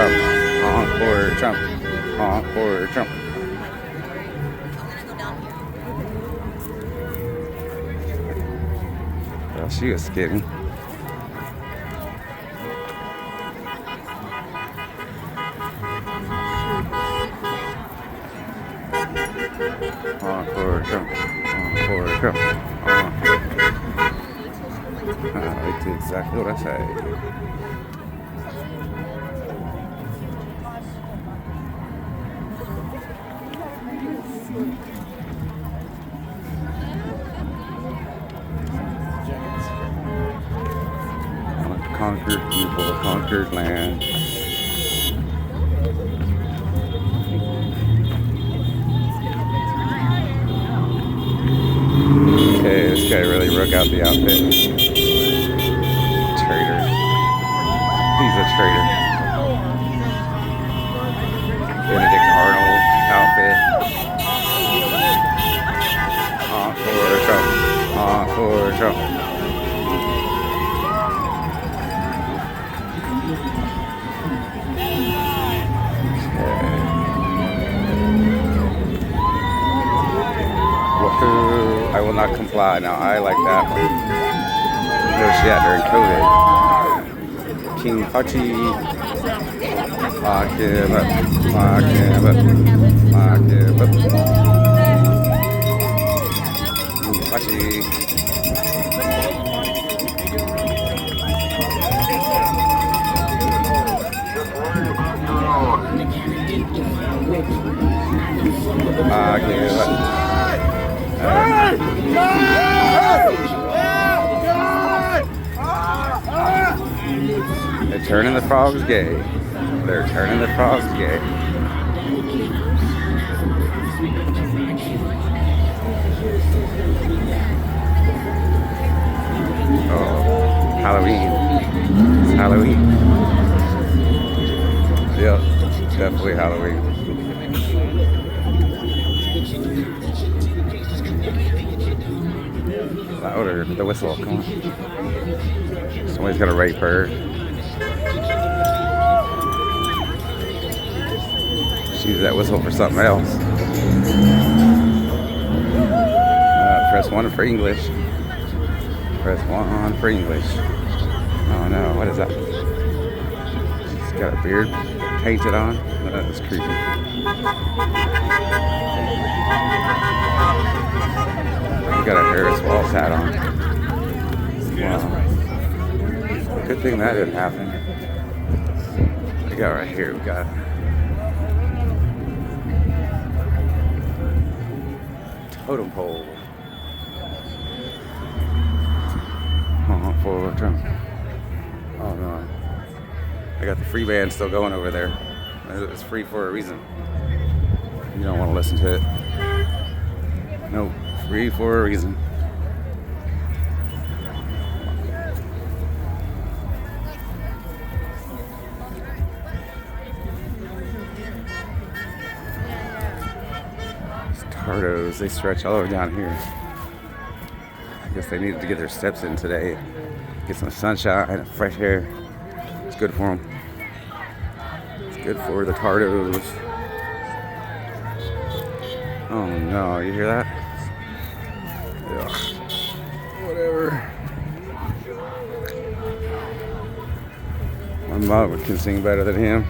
Trump. Honk for Trump. Honk for Trump. Well, she was kidding. Honk for Trump. Honk for Trump. Honk. They did exactly what I say. Conquered people, conquered land. Okay, this guy really broke out the outfit. Traitor. He's a traitor. Benedict Arnold outfit. For Trump. For Trump. I will not comply. Now I like that one. Where's she at during COVID? King Fauci. Lock him up. Lock him up. Lock him up. King Fauci. Lock him up. They're turning the frogs gay. They're turning the frogs gay. Oh, Halloween. It's Halloween. Yep, definitely Halloween. Louder, the whistle, come on. Somebody's gonna rape her. She used that whistle for something else. Press 1 for English. Press 1 for English. Oh no, what is that? She's got a beard painted on. That's creepy. We got a Harris Walls hat on. Wow. Good thing that didn't happen. We got right here, we got totem pole. For Trump. Oh no. I got the free band still going over there. It's free for a reason. You don't want to listen to it. Nope. Free for a reason. These tardos, they stretch all over down here. I guess they needed to get their steps in today. Get some sunshine and fresh air. It's good for them. It's good for the tardos. Oh no, you hear that? Yeah. Whatever. My mom can sing better than him.